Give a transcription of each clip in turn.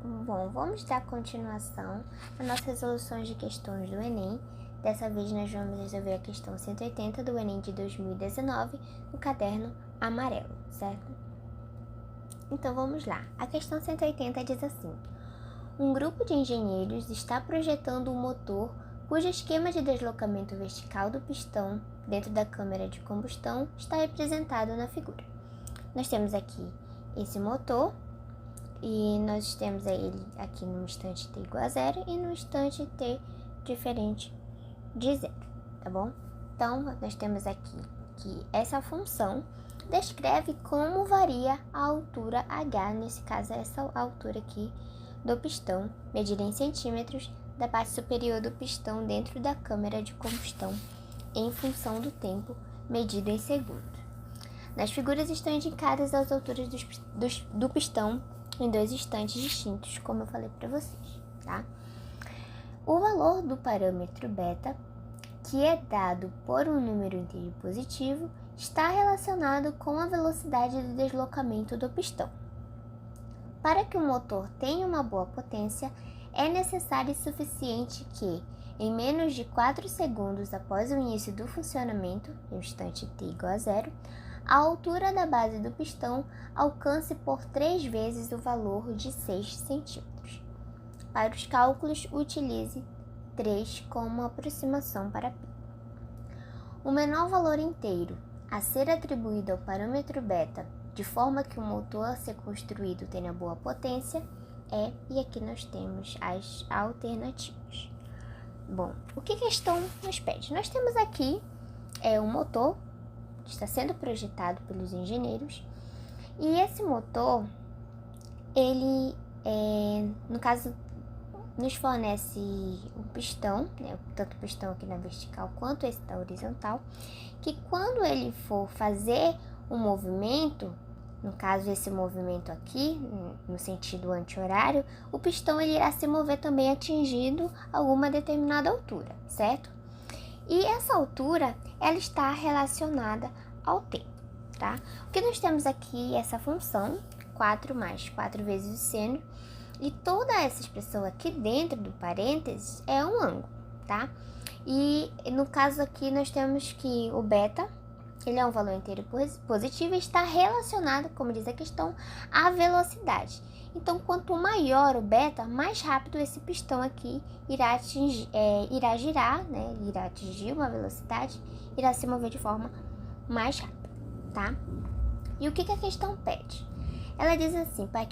Bom, vamos dar continuação às nossas resoluções de questões do Enem. Dessa vez nós vamos resolver a questão 180 do Enem de 2019 no caderno amarelo, certo? Então vamos lá. A questão 180 diz assim: um grupo de engenheiros está projetando um motor cujo esquema de deslocamento vertical do pistão dentro da câmara de combustão está representado na figura. Nós temos aqui esse motor e nós temos ele aqui no instante t igual a 0 e no instante t diferente de 0, tá bom? Então, nós temos aqui que essa função descreve como varia a altura h, nesse caso essa altura aqui do pistão, medida em centímetros, da parte superior do pistão dentro da câmara de combustão, em função do tempo, medido em segundos. Nas figuras estão indicadas as alturas do pistão em dois instantes distintos, como eu falei para vocês, tá? O valor do parâmetro beta, que é dado por um número inteiro positivo, está relacionado com a velocidade de deslocamento do pistão. Para que o motor tenha uma boa potência, é necessário e suficiente que, em menos de 4 segundos após o início do funcionamento, no instante t igual a 0, a altura da base do pistão alcance por 3 vezes o valor de 6 centímetros. Para os cálculos, utilize 3 como aproximação para π. O menor valor inteiro a ser atribuído ao parâmetro beta, de forma que o motor a ser construído tenha boa potência, e aqui nós temos as alternativas. Bom, o que a questão nos pede? Nós temos aqui um motor que está sendo projetado pelos engenheiros, e esse motor, ele, no caso, nos fornece um pistão, né, tanto o pistão aqui na vertical quanto esse da horizontal, que quando ele for fazer um movimento, no caso esse movimento aqui, no sentido anti-horário, o pistão ele irá se mover também atingindo alguma determinada altura, certo? E essa altura, ela está relacionada ao tempo, tá? O que nós temos aqui é essa função, 4 mais 4 vezes o seno, e toda essa expressão aqui dentro do parênteses é um ângulo, tá? E no caso aqui nós temos que o beta, ele é um valor inteiro positivo e está relacionado, como diz a questão, à velocidade. Então, quanto maior o beta, mais rápido esse pistão aqui irá girar, né? Irá atingir uma velocidade, irá se mover de forma mais rápida, tá? E o que a questão pede? Ela diz assim: para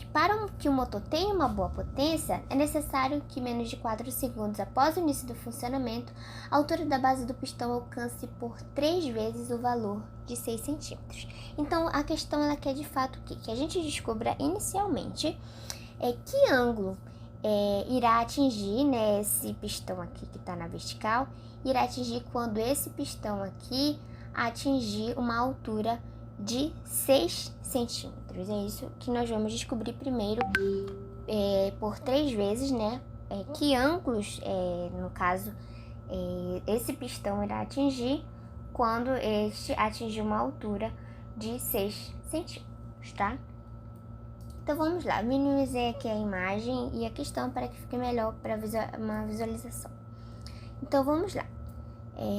que o motor tenha uma boa potência, é necessário que menos de 4 segundos após o início do funcionamento, a altura da base do pistão alcance por 3 vezes o valor de 6 centímetros. Então, a questão ela quer de fato que a gente descubra inicialmente que ângulo irá atingir, né, esse pistão aqui que está na vertical, irá atingir quando esse pistão aqui atingir uma altura de 6 centímetros. É isso que nós vamos descobrir primeiro por 3 vezes, né? Que ângulos, no caso, esse pistão irá atingir quando este atingir uma altura de 6 centímetros, tá? Então vamos lá, minimizei aqui a imagem e a questão para que fique melhor para uma visualização. Então vamos lá.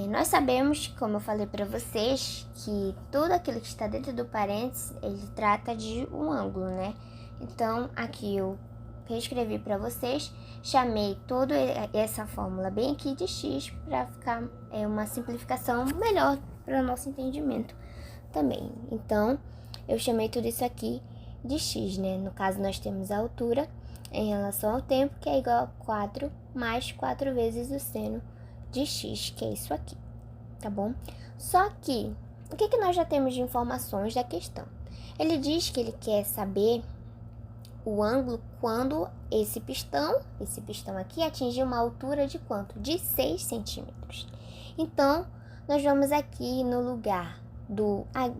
Nós sabemos, como eu falei para vocês, que tudo aquilo que está dentro do parênteses, ele trata de um ângulo, né? Então, aqui eu reescrevi para vocês, chamei toda essa fórmula bem aqui de x para ficar uma simplificação melhor para o nosso entendimento também. Então, eu chamei tudo isso aqui de x, né? No caso, nós temos a altura em relação ao tempo, que é igual a 4 mais 4 vezes o seno de x, que é isso aqui, tá bom? Só que, o que nós já temos de informações da questão? Ele diz que ele quer saber o ângulo quando esse pistão aqui atingir uma altura de quanto? De 6 centímetros. Então, nós vamos aqui no lugar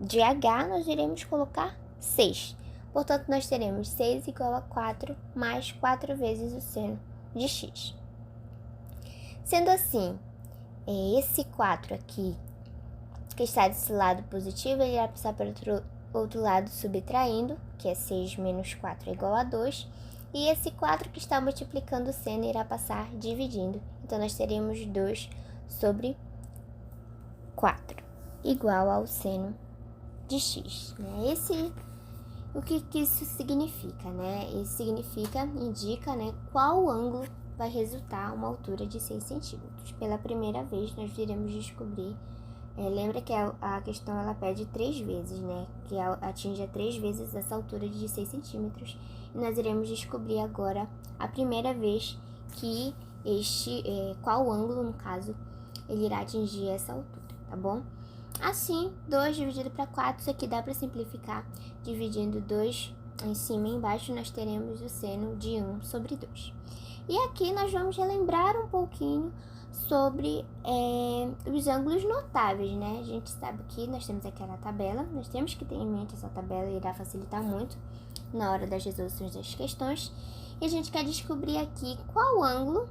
de h, nós iremos colocar 6. Portanto, nós teremos 6 igual a 4 mais 4 vezes o seno de x. Sendo assim, esse 4 aqui, que está desse lado positivo, ele irá passar para outro lado subtraindo, que é 6 menos 4 é igual a 2. E esse 4 que está multiplicando o seno irá passar dividindo. Então, nós teremos 2 sobre 4, igual ao seno de x, né? O que isso significa, né? Isso indica, né, qual ângulo vai resultar uma altura de 6 centímetros. Pela primeira vez, nós iremos descobrir. Lembra que a questão ela pede 3 vezes, né? Que atinja 3 vezes essa altura de 6 centímetros. E nós iremos descobrir agora a primeira vez que qual ângulo, no caso, ele irá atingir essa altura, tá bom? Assim, 2 dividido para 4, isso aqui dá para simplificar. Dividindo 2 em cima e embaixo, nós teremos o seno de 1 sobre 2. E aqui nós vamos relembrar um pouquinho sobre os ângulos notáveis, né? A gente sabe que nós temos aquela tabela, nós temos que ter em mente essa tabela, irá facilitar muito na hora das resoluções das questões. E a gente quer descobrir aqui qual ângulo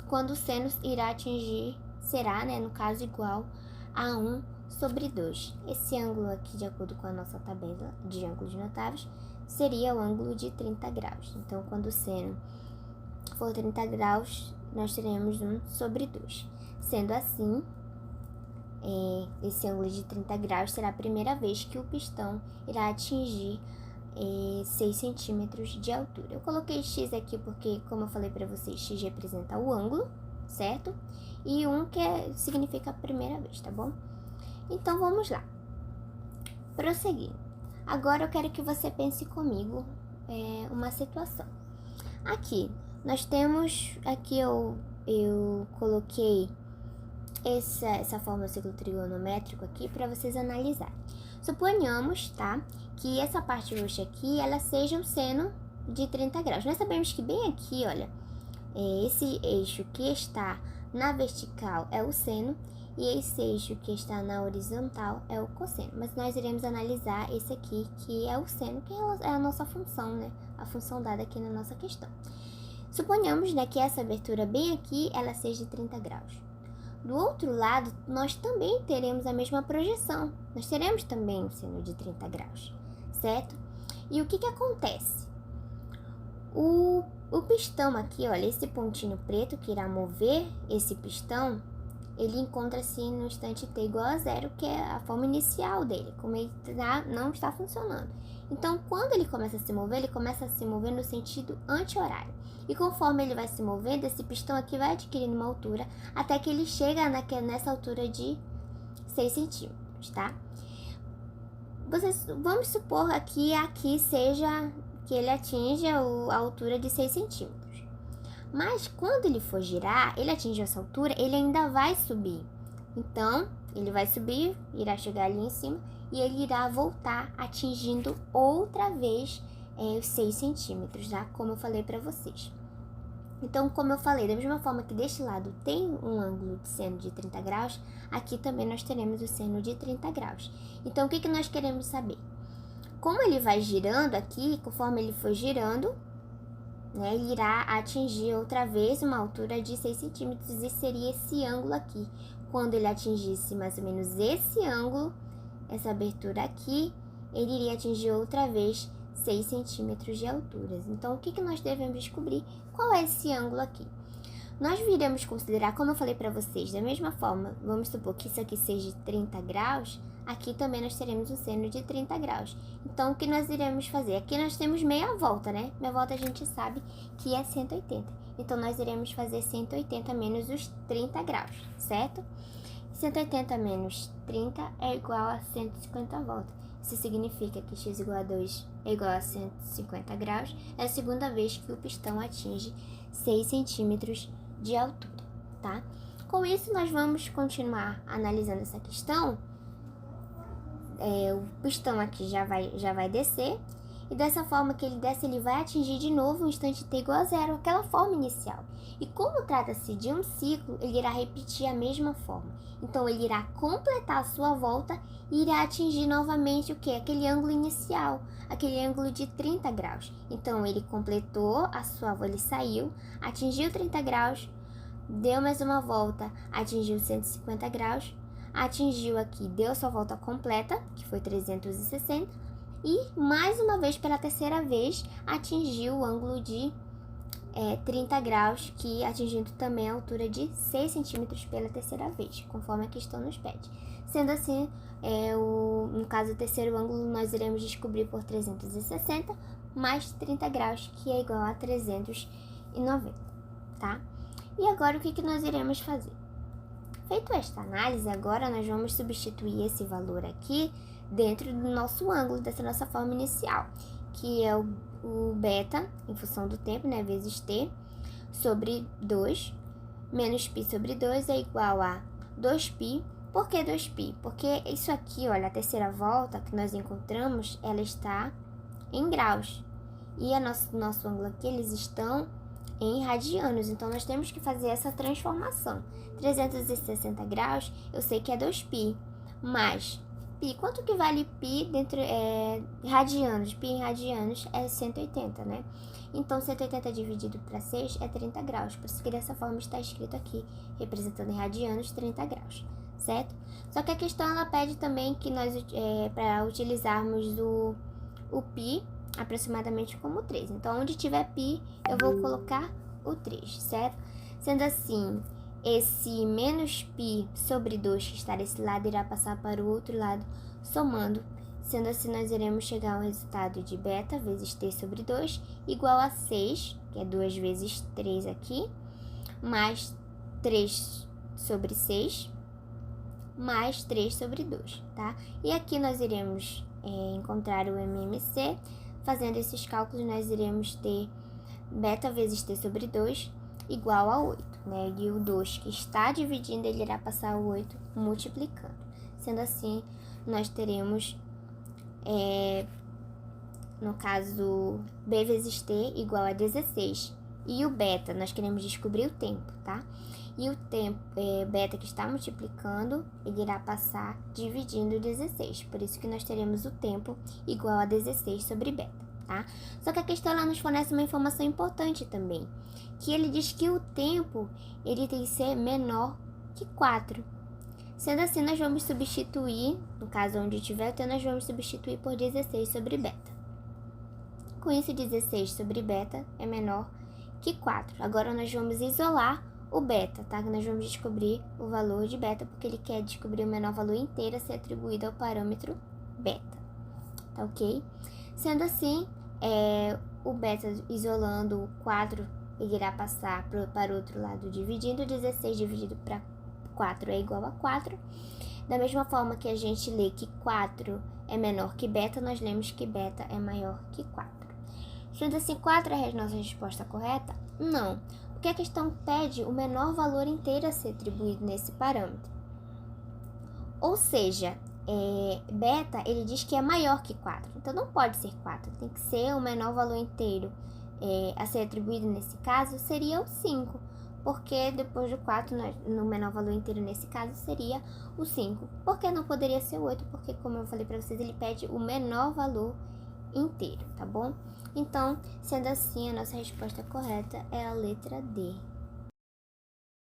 quando o seno irá atingir, será, né, no caso, igual a 1 sobre 2. Esse ângulo aqui, de acordo com a nossa tabela de ângulos notáveis, seria o ângulo de 30 graus. Então, quando o seno for 30 graus, nós teremos 1 sobre 2. Sendo assim, esse ângulo de 30 graus será a primeira vez que o pistão irá atingir 6 centímetros de altura. Eu coloquei x aqui porque, como eu falei para vocês, x representa o ângulo, certo? E 1 significa a primeira vez, tá bom? Então, vamos lá. Prosseguindo. Agora, eu quero que você pense comigo uma situação. Aqui, nós temos... Aqui eu coloquei essa forma do círculo trigonométrico aqui para vocês analisarem. Suponhamos, tá, que essa parte roxa aqui, ela seja um seno de 30 graus. Nós sabemos que bem aqui, olha, esse eixo que está na vertical é o seno e esse eixo que está na horizontal é o cosseno. Mas nós iremos analisar esse aqui, que é o seno, que é a nossa função, né? A função dada aqui na nossa questão. Suponhamos, né, que essa abertura bem aqui, ela seja de 30 graus. Do outro lado, nós também teremos a mesma projeção. Nós teremos também um seno de 30 graus, certo? E o que acontece? O pistão aqui, olha, esse pontinho preto que irá mover esse pistão, ele encontra-se no instante t igual a 0, que é a forma inicial dele, como ele não está funcionando. Então, quando ele começa a se mover no sentido anti-horário. E conforme ele vai se movendo, esse pistão aqui vai adquirindo uma altura até que ele chega nessa altura de 6 centímetros, tá? Vamos supor aqui seja que ele atinja a altura de 6 centímetros. Mas quando ele for girar, ele atinge essa altura, ele ainda vai subir. Então, ele vai subir, irá chegar ali em cima e ele irá voltar atingindo outra vez os 6 centímetros, tá? Como eu falei para vocês. Então, como eu falei, da mesma forma que deste lado tem um ângulo de seno de 30 graus, aqui também nós teremos o seno de 30 graus. Então, o que nós queremos saber? Como ele vai girando aqui, conforme ele for girando, né, ele irá atingir outra vez uma altura de 6 centímetros e seria esse ângulo aqui. Quando ele atingisse mais ou menos esse ângulo, essa abertura aqui, ele iria atingir outra vez 6 centímetros de altura. Então, o que nós devemos descobrir? Qual é esse ângulo aqui? Nós iremos considerar, como eu falei para vocês, da mesma forma, vamos supor que isso aqui seja 30 graus, aqui também nós teremos um seno de 30 graus. Então, o que nós iremos fazer? Aqui nós temos meia volta, né? Meia volta a gente sabe que é 180. Então, nós iremos fazer 180 menos os 30 graus, certo? 180 menos 30 é igual a 150 voltas. Isso significa que x igual a 2 é igual a 150 graus. É a segunda vez que o pistão atinge 6 centímetros de altura, tá? Com isso, nós vamos continuar analisando essa questão. O pistão aqui já vai descer. E dessa forma que ele desce, ele vai atingir de novo o instante t igual a 0, aquela forma inicial. E como trata-se de um ciclo, ele irá repetir a mesma forma. Então, ele irá completar a sua volta e irá atingir novamente o quê? Aquele ângulo inicial, aquele ângulo de 30 graus. Então, ele completou a sua volta, ele saiu, atingiu 30 graus, deu mais uma volta, atingiu 150 graus, atingiu aqui, deu sua volta completa, que foi 360, e mais uma vez, pela terceira vez, atingiu o ângulo de 30 graus, que atingindo também a altura de 6 centímetros pela terceira vez, conforme a questão nos pede. Sendo assim, no caso do terceiro ângulo, nós iremos descobrir por 360 mais 30 graus, que é igual a 390, tá? E agora o que nós iremos fazer? Feito esta análise, agora nós vamos substituir esse valor aqui dentro do nosso ângulo, dessa nossa forma inicial, que é o beta, em função do tempo, né, vezes t, sobre 2, menos π sobre 2 é igual a 2π. Por que 2π? Porque isso aqui, olha, a terceira volta que nós encontramos, ela está em graus. E nosso ângulo aqui, eles estão em radianos, então nós temos que fazer essa transformação. 360 graus, eu sei que é 2π, mas π, quanto que vale π dentro radianos? Π em radianos é 180, né? Então, 180 dividido para 6 é 30 graus, por isso que dessa forma está escrito aqui, representando em radianos 30 graus, certo? Só que a questão, ela pede também que nós, para utilizarmos o π, aproximadamente como 3. Então, onde tiver π, eu vou colocar o 3, certo? Sendo assim, esse menos π sobre 2 que está desse lado irá passar para o outro lado, somando. Sendo assim, nós iremos chegar ao resultado de beta vezes t sobre 2 igual a 6, que é 2 vezes 3 aqui, mais 3 sobre 6, mais 3 sobre 2, tá? E aqui nós iremos encontrar o MMC. Fazendo esses cálculos, nós iremos ter beta vezes t sobre 2 igual a 8, né? E o 2 que está dividindo, ele irá passar o 8 multiplicando. Sendo assim, nós teremos, no caso, b vezes t igual a 16. E o beta, nós queremos descobrir o tempo, tá? E o tempo, beta que está multiplicando, ele irá passar dividindo 16. Por isso que nós teremos o tempo igual a 16 sobre beta, tá? Só que a questão, ela nos fornece uma informação importante também, que ele diz que o tempo, ele tem que ser menor que 4. Sendo assim, nós vamos substituir, no caso onde tiver o t, nós vamos substituir por 16 sobre beta. Com isso, 16 sobre beta é menor que 4. Agora, nós vamos isolar o beta, tá? Nós vamos descobrir o valor de beta, porque ele quer descobrir o menor valor inteiro a ser atribuído ao parâmetro beta, tá ok? Sendo assim, o beta isolando o 4, ele irá passar para o outro lado dividindo. 16 dividido para 4 é igual a 4. Da mesma forma que a gente lê que 4 é menor que beta, nós lemos que beta é maior que 4. Sendo assim, 4 é a nossa resposta correta? Não, porque a questão pede o menor valor inteiro a ser atribuído nesse parâmetro. Ou seja, beta, ele diz que é maior que 4, então não pode ser 4, tem que ser o menor valor inteiro a ser atribuído nesse caso, seria o 5, porque depois do 4, no menor valor inteiro nesse caso, seria o 5. Por que não poderia ser o 8? Porque, como eu falei para vocês, ele pede o menor valor inteiro, tá bom? Então, sendo assim, a nossa resposta correta é a letra D.